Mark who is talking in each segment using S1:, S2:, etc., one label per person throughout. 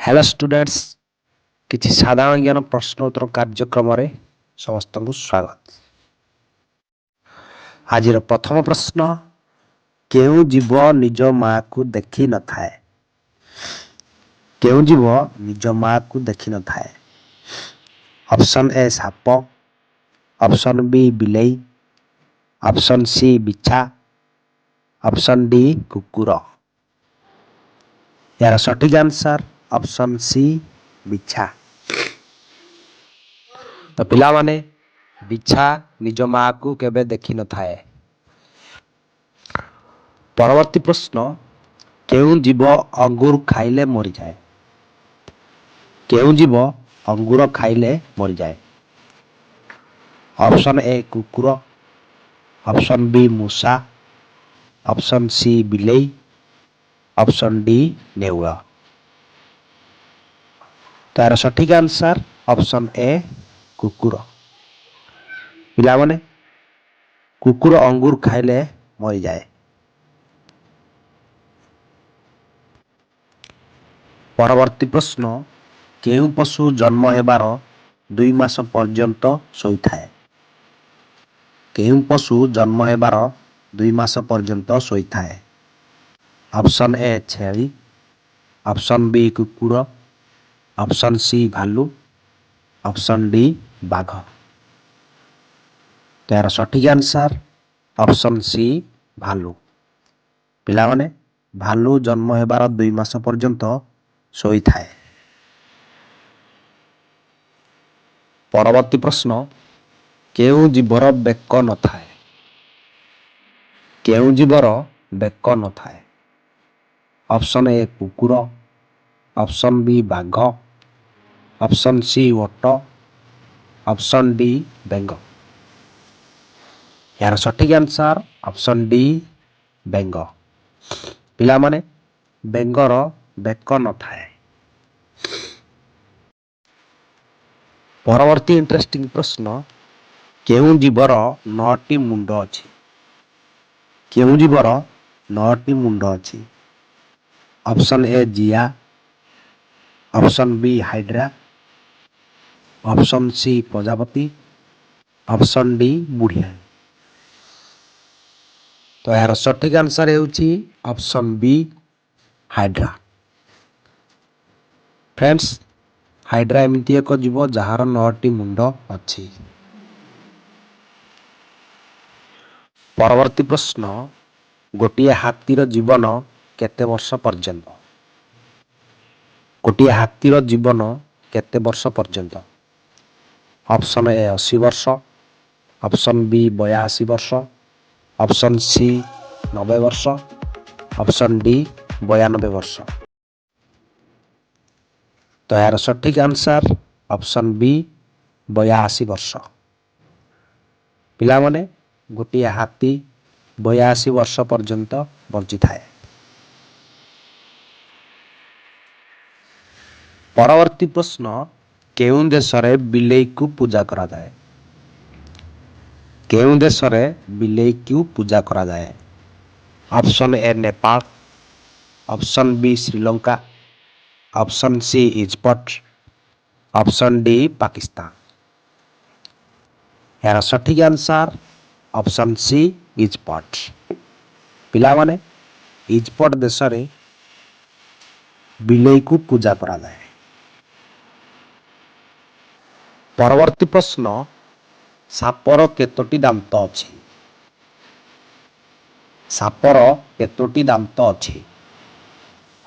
S1: Hello students किसी साधारण ज्ञान प्रश्नोत्तर कार्यक्रम समस्त को स्वागत। आज प्रथम प्रश्न केउ जीव निज माँ को देखी न थाए? केउ जीव निज माँ को देखी न थाए? ऑप्शन ए साप, ऑप्शन बी बिलेई, ऑप्शन सी बिछा, ऑप्शन डी कुकुर। यार सठिक आंसर ऑप्शन सी बिछा। तो पिला माने बिछा निज माँ को केबे देखी न थाए। परवर्ती प्रश्न केउ जीव अंगूर खाइले मरी जाए? केउ जीव अंगूर खाइले मरी जाए? ऑप्शन ए कुकुर, ऑप्शन बी मूषा, ऑप्शन सी बिलेई, ऑप्शन डी नेउल। तार सठिक आंसर ऑप्शन ए कुकुर। पिला माने कुकुर अंगूर खाइले मरी जाए। परवर्ती प्रश्न केउ पशु जन्म हेबार 2 मास पर्यंत शोइथाए? केउ पशु जन्म हेबार 2 मास पर्यंत शोइथाए? ऑप्शन ए छेली, ऑप्शन बी कुकुर, ऑप्शन सी भालू, ऑप्शन डी बाघ। तार सठिक आंसर ऑप्शन सी भालू। पिला माने भालू जन्म हेबार 2 मास पर्यंत शोइथाए। परवर्ती प्रश्न केउ जीवर बेक न थाए? केउ जीवर बेक न थाए? ऑप्शन ए कुकुर, ऑप्शन बी बाघ, ऑप्शन सी ओट, ऑप्शन डी बेंग। यार सठिक आंसर ऑप्शन डी बेंग। पिला माने बेंगर बेक न थाए। परवर्ती इंटरेस्टिंग प्रश्न केउ जीवर 9टी मुंड अछि? केउ जीवर 9टी मुंड अछि? ऑप्शन ए जिया, option B hydra, option C प्रजापति, ऑप्शन डी बुढ़िया। तो यार सठिक आंसर हेउची option B hydra. Friends hydra एमती एक जीव जार 9टी मुंड अछि। परवर्ती प्रश्न गोटिए हाथीर जीवन केते वर्ष पर्यंत? गोटिए हाथीर जीवन केते वर्ष पर्यंत? ऑप्शन ए 80 वर्ष, ऑप्शन बी 82 वर्ष, ऑप्शन सी 90 वर्ष, ऑप्शन डी 92 वर्ष। तो यार सठिक आंसर ऑप्शन बी 82 वर्ष। पिला माने गोटिए हाथी 82 वर्ष पर्यंत बंची थाए। परवर्ती प्रश्न केउ देशरे बिलेई को पूजा करा जाए? केउ देशरे बिलेई को पूजा करा जाए? Option A Nepal, option B Sri Lanka, option C Egypt, option D Pakistan. यार सठिक आंसर ऑप्शन सी इजिप्ट। पिला माने इजिप्ट देशरे बिलेई को पूजा करा जाए। परवर्ती प्रश्न सापर केतोटी दांत अछि? सापर केतोटी दांत अछि?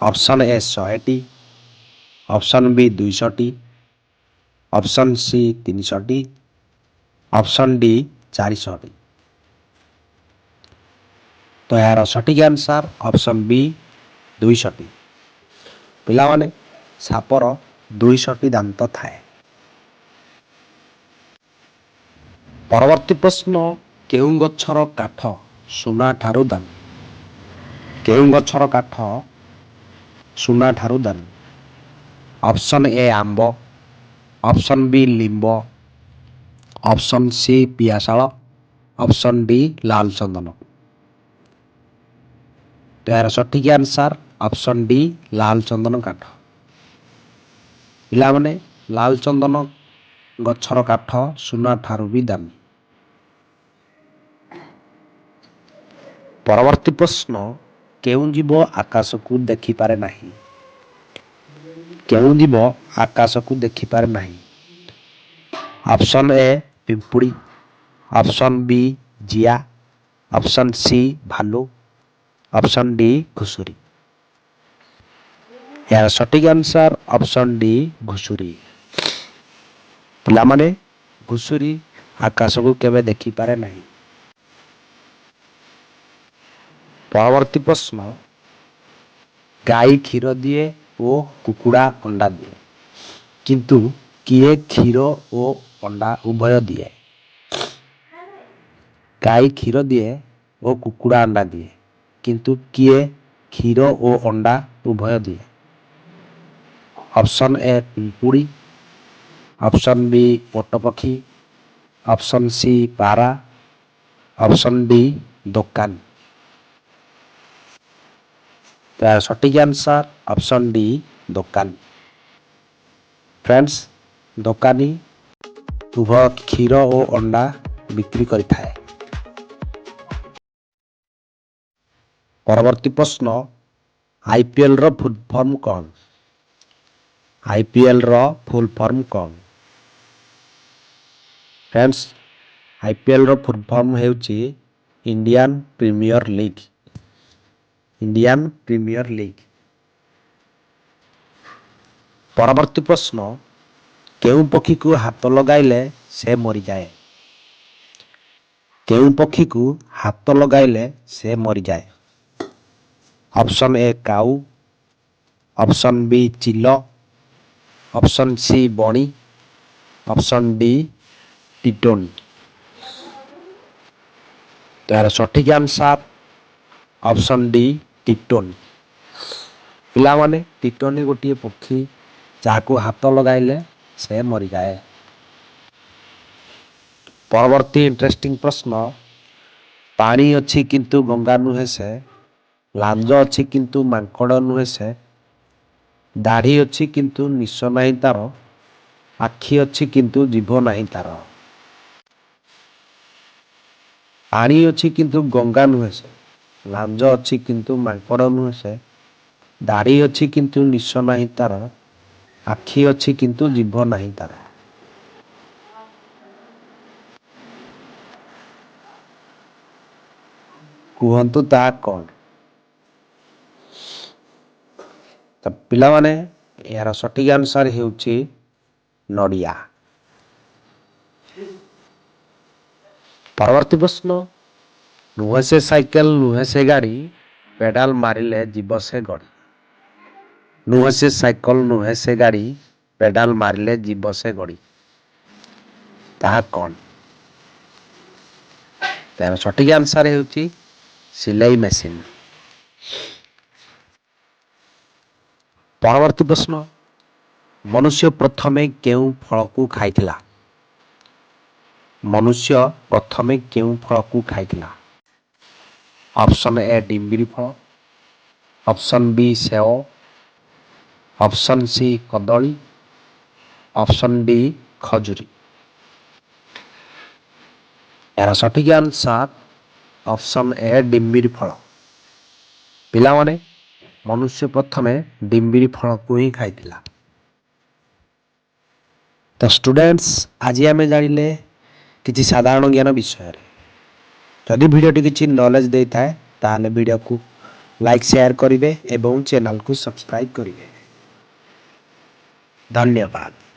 S1: ऑप्शन ए 100टी, ऑप्शन बी 200टी, ऑप्शन सी 300टी, ऑप्शन डी 400टी। तो यार सठिक आंसर ऑप्शन बी 200टी। पिला माने सापर 200टी दांत थाए। परवर्ती प्रश्न केउ गछर काठ सुना ठारू दान? केउ गछर काठ सुना ठारू दान? ऑप्शन ए आंब, ऑप्शन बी लिंब, ऑप्शन सी पियाशाल, ऑप्शन डी लाल चंदन। तो यार सठिक आंसर ऑप्शन डी लाल चंदन काठ। ପିଲାମାନେ ଲାଲ ଚନ୍ଦନ ଗଛର କାଠ ସୁନା ଠାରୁ ବି ଦାମୀ। ପରବର୍ତ୍ତୀ ପ୍ରଶ୍ନ, କେଉଁ ଜୀବ ଆକାଶକୁ ଦେଖିପାରେ ନାହିଁ? କେଉଁ ଜୀବ ଆକାଶକୁ ଦେଖିପାରେ ନାହିଁ? ଅପସନ୍ ଏ ପିମ୍ପୁଡ଼ି, ଅପସନ୍ ବି ଜିଆ, ଅପସନ୍ ସି ଭାଲୁ, ଅପସନ୍ ଡି ଘୁଷୁରୀ। ଏହାର ସଠିକ୍ ଆନ୍ସର ଅପସନ୍ ଡି ଘୁଷୁରୀ। ପିଲାମାନେ ଘୁଷୁରୀ ଆକାଶକୁ କେବେ ଦେଖିପାରେ ନାହିଁ। ପରବର୍ତ୍ତୀ ପ୍ରଶ୍ନ, ଗାଈ କ୍ଷୀର ଦିଏ ଓ କୁକୁଡ଼ା ଅଣ୍ଡା ଦିଏ, କିନ୍ତୁ କିଏ କ୍ଷୀର ଓ ଅଣ୍ଡା ଉଭୟ ଦିଏ? ଗାଈ କ୍ଷୀର ଦିଏ ଓ କୁକୁଡ଼ା ଅଣ୍ଡା ଦିଏ, କିନ୍ତୁ କିଏ କ୍ଷୀର ଓ ଅଣ୍ଡା ଉଭୟ ଦିଏ? ଅପସନ୍ ଏ ପିମ୍ପୁଡ଼ି, ଅପସନ୍ ବି ଓଟପକ୍ଷୀ, ଅପସନ୍ ସି ପାରା, ଅପସନ୍ ଡି ଦୋକାନ। ତାର ସଠିକ୍ ଆନ୍ସର ଅପସନ୍ ଡି ଦୋକାନ। ଫ୍ରେଣ୍ଡସ୍, ଦୋକାନୀ ଉଭୟ କ୍ଷୀର ଓ ଅଣ୍ଡା ବିକ୍ରି କରିଥାଏ। ପରବର୍ତ୍ତୀ ପ୍ରଶ୍ନ, IPLର ଫୁଲ୍ ଫର୍ମ କ'ଣ? IPLର ଫୁଲ୍ ଫର୍ମ କ'ଣ? ଫ୍ରେଣ୍ଡସ୍, IPLର ଫୁଲ୍ ଫର୍ମ ହେଉଛି Indian premier league. Indian premier league. ପରବର୍ତ୍ତୀ ପ୍ରଶ୍ନ, କେଉଁ ପକ୍ଷୀକୁ ହାତ ଲଗାଇଲେ ସେ ମରିଯାଏ? କେଉଁ ପକ୍ଷୀକୁ ହାତ ଲଗାଇଲେ ସେ ମରିଯାଏ? ଅପସନ୍ ଏ କାଉ, ଅପସନ୍ ବି ଚିଲ, ଅପସନ୍ ସି ବଣି, ଅପସନ୍ ଡି ଟିଟୋନ୍। ତାର ସଠିକ୍ ଆନ୍ସର ଅପସନ୍ ଡି ଟିଟୋନ୍। ପିଲାମାନେ ଟିଟୋନ୍ ଗୋଟିଏ ପକ୍ଷୀ ଯାହାକୁ ହାତ ଲଗାଇଲେ ସେ ମରିଯାଏ। ପରବର୍ତ୍ତୀ ଇଣ୍ଟରେଷ୍ଟିଂ ପ୍ରଶ୍ନ, ପାଣି ଅଛି କିନ୍ତୁ ଗଙ୍ଗା ନୁହେଁ ସେ, ଲାଞ୍ଜ ଅଛି କିନ୍ତୁ ମାଙ୍କଡ଼ ନୁହେଁ ସେ, ଦାଢ଼ି ଅଛି କିନ୍ତୁ ନିଶ ନାହିଁ ତାର, ଆଖି ଅଛି କିନ୍ତୁ ଜିଭ ନାହିଁ ତାର। ପାଣି ଅଛି କିନ୍ତୁ ଗଙ୍ଗା ନୁହେଁ ସେ, ଲାଞ୍ଜ ଅଛି କିନ୍ତୁ ମାଙ୍କଡ଼ ନୁହେଁ ସେ, ଦାଢ଼ି ଅଛି କିନ୍ତୁ ନିଶ ନାହିଁ ତାର, ଆଖି ଅଛି କିନ୍ତୁ ଜିଭ ନାହିଁ ତାର। କୁହନ୍ତୁ ତାହା କ'ଣ? ତ ପିଲାମାନେ ଏହାର ସଠିକ୍ ଆନ୍ସର ହେଉଛି ନଡ଼ିଆ। ପରବର୍ତ୍ତୀ ପ୍ରଶ୍ନ, ନୁହେଁ ସେ ସାଇକେଲ ନୁହେଁ ସେ ଗାଡ଼ି, ପେଡାଲ ମାରିଲେ ଯିବ ସେ ଗଡ଼ି। ନୁହେଁ ସେ ସାଇକେଲ ନୁହେଁ ସେ ଗାଡ଼ି, ପେଡାଲ ମାରିଲେ ଯିବ ସେ ଗଡ଼ି। ତାହା କ'ଣ? ତାର ସଠିକ୍ ଆନ୍ସର ହେଉଛି ସିଲେଇ ମେସିନ୍। ପରବର୍ତ୍ତୀ ପ୍ରଶ୍ନ, ମନୁଷ୍ୟ ପ୍ରଥମେ କେଉଁ ଫଳକୁ ଖାଇଥିଲା? ମନୁଷ୍ୟ ପ୍ରଥମେ କେଉଁ ଫଳକୁ ଖାଇଥିଲା? ଅପସନ୍ ଏ ଡିମ୍ବିରି ଫଳ, ଅପସନ୍ ବି ସେଓ, ଅପସନ୍ ସି କଦଳୀ, ଅପସନ୍ ଡି ଖଜୁରୀ। ଏହାର ସଠିକ୍ ଆନ୍ସର ଅପସନ୍ ଏ ଡିମ୍ବିରି ଫଳ। ପିଲାମାନେ ମନୁଷ୍ୟ ପ୍ରଥମେ ଡିମ୍ବିରି ଫଳକୁ ହିଁ ଖାଇଥିଲା। ତ ଷ୍ଟୁଡେଣ୍ଟସ୍, ଆଜି ଆମେ ଜାଣିଲେ କିଛି ସାଧାରଣ ଜ୍ଞାନ ବିଷୟରେ। ଯଦି ଭିଡ଼ିଓଟି କିଛି ନଲେଜ ଦେଇଥାଏ ତାହେଲେ ଭିଡ଼ିଓକୁ ଲାଇକ୍ ସେୟାର କରିବେ ଏବଂ ଚ୍ୟାନେଲକୁ ସବସ୍କ୍ରାଇବ୍ କରିବେ। ଧନ୍ୟବାଦ।